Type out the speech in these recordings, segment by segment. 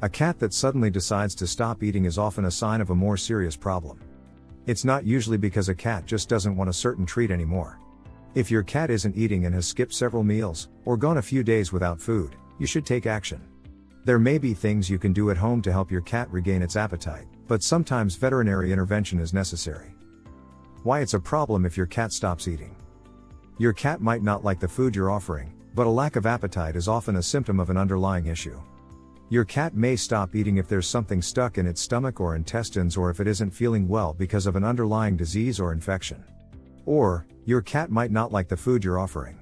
A cat that suddenly decides to stop eating is often a sign of a more serious problem. It's not usually because a cat just doesn't want a certain treat anymore. If your cat isn't eating and has skipped several meals, or gone a few days without food, you should take action. There may be things you can do at home to help your cat regain its appetite, but sometimes veterinary intervention is necessary. Why it's a problem if your cat stops eating. Your cat might not like the food you're offering, but a lack of appetite is often a symptom of an underlying issue. Your cat may stop eating if there's something stuck in its stomach or intestines, or if it isn't feeling well because of an underlying disease or infection. Or, your cat might not like the food you're offering.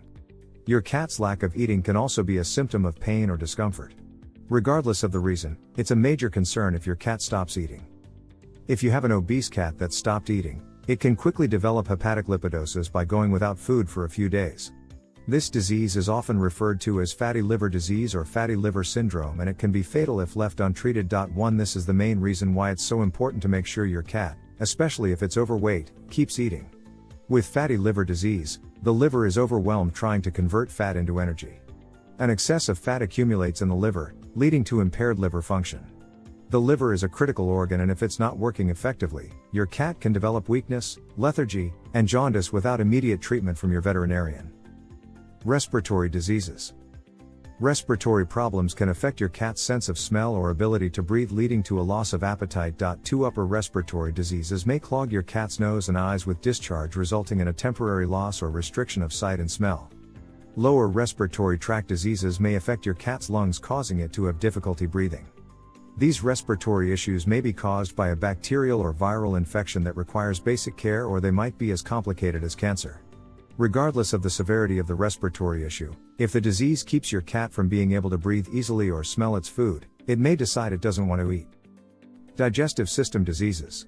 Your cat's lack of eating can also be a symptom of pain or discomfort. Regardless of the reason, it's a major concern if your cat stops eating. If you have an obese cat that stopped eating, it can quickly develop hepatic lipidosis by going without food for a few days. This disease is often referred to as fatty liver disease or fatty liver syndrome, and it can be fatal if left untreated. This is the main reason why it's so important to make sure your cat, especially if it's overweight, keeps eating. With fatty liver disease, the liver is overwhelmed trying to convert fat into energy. An excess of fat accumulates in the liver, leading to impaired liver function. The liver is a critical organ, and if it's not working effectively, your cat can develop weakness, lethargy, and jaundice without immediate treatment from your veterinarian. Respiratory diseases. Respiratory problems can affect your cat's sense of smell or ability to breathe, leading to a loss of appetite. 2 Upper respiratory diseases may clog your cat's nose and eyes with discharge, resulting in a temporary loss or restriction of sight and smell. Lower respiratory tract diseases may affect your cat's lungs, causing it to have difficulty breathing. These respiratory issues may be caused by a bacterial or viral infection that requires basic care, or they might be as complicated as cancer. Regardless of the severity of the respiratory issue, if the disease keeps your cat from being able to breathe easily or smell its food, it may decide it doesn't want to eat. Digestive system diseases.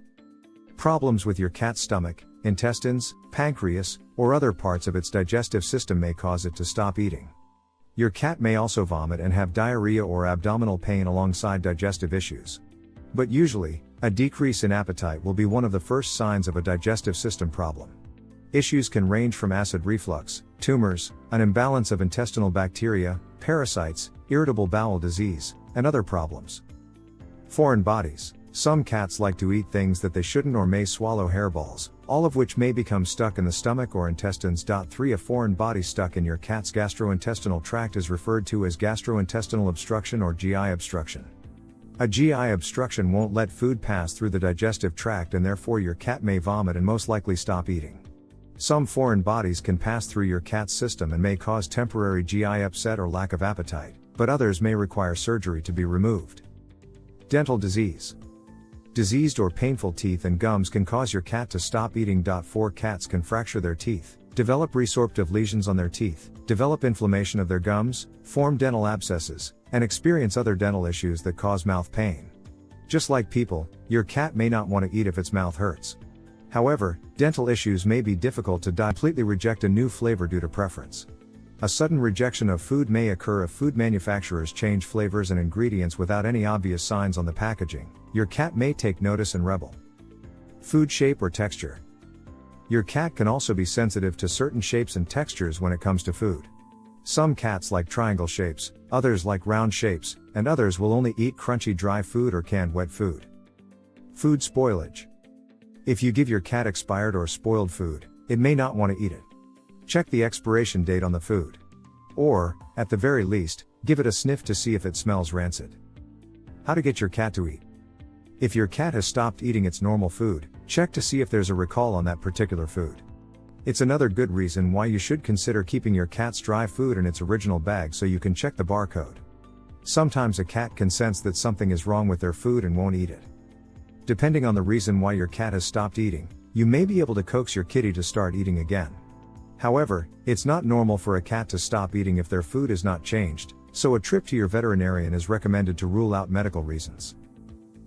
Problems with your cat's stomach, intestines, pancreas, or other parts of its digestive system may cause it to stop eating. Your cat may also vomit and have diarrhea or abdominal pain alongside digestive issues. But usually, a decrease in appetite will be one of the first signs of a digestive system problem. Issues can range from acid reflux, tumors, an imbalance of intestinal bacteria, parasites, irritable bowel disease, and other problems. Foreign bodies. Some cats like to eat things that they shouldn't or may swallow hairballs, all of which may become stuck in the stomach or intestines. 3 A foreign body stuck in your cat's gastrointestinal tract is referred to as gastrointestinal obstruction or GI obstruction. A GI obstruction won't let food pass through the digestive tract, and therefore your cat may vomit and most likely stop eating. Some foreign bodies can pass through your cat's system and may cause temporary GI upset or lack of appetite, but others may require surgery to be removed. Dental disease. Diseased or painful teeth and gums can cause your cat to stop eating. 4 Cats can fracture their teeth, develop resorptive lesions on their teeth, develop inflammation of their gums, form dental abscesses, and experience other dental issues that cause mouth pain. Just like people, your cat may not want to eat if its mouth hurts. However, dental issues may be difficult to completely reject a new flavor due to preference. A sudden rejection of food may occur if food manufacturers change flavors and ingredients without any obvious signs on the packaging. Your cat may take notice and rebel. Food shape or texture. Your cat can also be sensitive to certain shapes and textures when it comes to food. Some cats like triangle shapes, others like round shapes, and others will only eat crunchy dry food or canned wet food. Food spoilage. If you give your cat expired or spoiled food, it may not want to eat it. Check the expiration date on the food. Or, at the very least, give it a sniff to see if it smells rancid. How to get your cat to eat. If your cat has stopped eating its normal food, check to see if there's a recall on that particular food. It's another good reason why you should consider keeping your cat's dry food in its original bag so you can check the barcode. Sometimes a cat can sense that something is wrong with their food and won't eat it. Depending on the reason why your cat has stopped eating, you may be able to coax your kitty to start eating again. However, it's not normal for a cat to stop eating if their food is not changed, so a trip to your veterinarian is recommended to rule out medical reasons.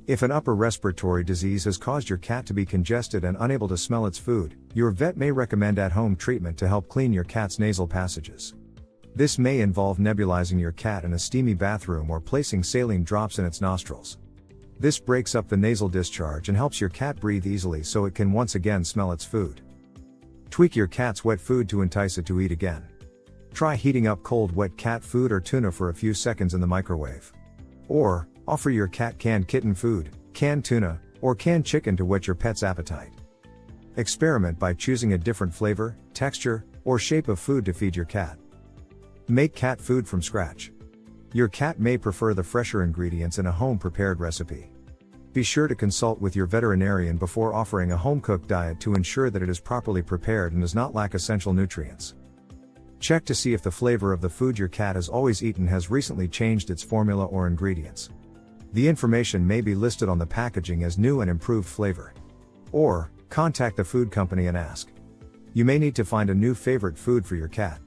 If an upper respiratory disease has caused your cat to be congested and unable to smell its food, your vet may recommend at-home treatment to help clean your cat's nasal passages. This may involve nebulizing your cat in a steamy bathroom or placing saline drops in its nostrils. This breaks up the nasal discharge and helps your cat breathe easily so it can once again smell its food. Tweak your cat's wet food to entice it to eat again. Try heating up cold wet cat food or tuna for a few seconds in the microwave. Or, Offer your cat canned kitten food, canned tuna, or canned chicken to whet your pet's appetite. Experiment by choosing a different flavor, texture, or shape of food to feed your cat. Make cat food from scratch. Your cat may prefer the fresher ingredients in a home-prepared recipe. Be sure to consult with your veterinarian before offering a home-cooked diet to ensure that it is properly prepared and does not lack essential nutrients. Check to see if the flavor of the food your cat has always eaten has recently changed its formula or ingredients. The information may be listed on the packaging as new and improved flavor. Or, contact the food company and ask. You may need to find a new favorite food for your cat.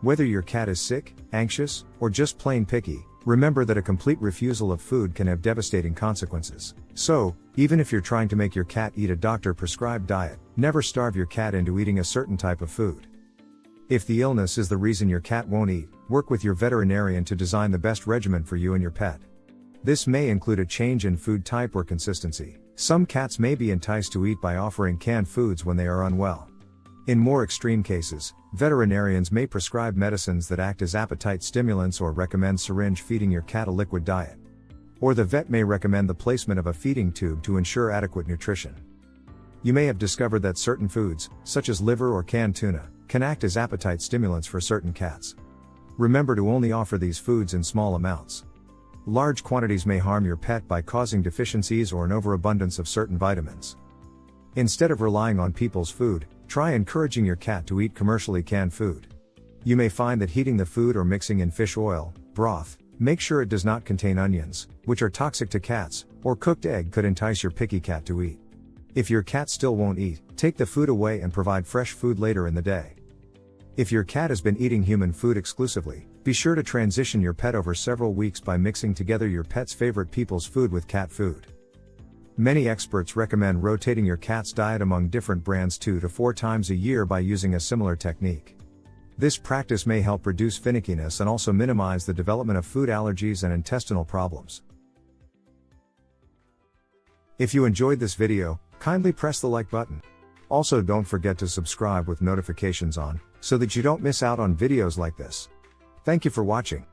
Whether your cat is sick, anxious, or just plain picky, remember that a complete refusal of food can have devastating consequences. So, even if you're trying to make your cat eat a doctor-prescribed diet, never starve your cat into eating a certain type of food. If the illness is the reason your cat won't eat, work with your veterinarian to design the best regimen for you and your pet. This may include a change in food type or consistency. Some cats may be enticed to eat by offering canned foods when they are unwell. In more extreme cases, veterinarians may prescribe medicines that act as appetite stimulants or recommend syringe feeding your cat a liquid diet. Or the vet may recommend the placement of a feeding tube to ensure adequate nutrition. You may have discovered that certain foods, such as liver or canned tuna, can act as appetite stimulants for certain cats. Remember to only offer these foods in small amounts. Large quantities may harm your pet by causing deficiencies or an overabundance of certain vitamins. Instead of relying on people's food, try encouraging your cat to eat commercially canned food. You may find that heating the food or mixing in fish oil, broth, make sure it does not contain onions, which are toxic to cats, or cooked egg could entice your picky cat to eat. If your cat still won't eat, take the food away and provide fresh food later in the day. If your cat has been eating human food exclusively, be sure to transition your pet over several weeks by mixing together your pet's favorite people's food with cat food. Many experts recommend rotating your cat's diet among different brands 2 to 4 times a year by using a similar technique. This practice may help reduce finickiness and also minimize the development of food allergies and intestinal problems. If you enjoyed this video, kindly press the like button. Also, don't forget to subscribe with notifications on, so that you don't miss out on videos like this. Thank you for watching.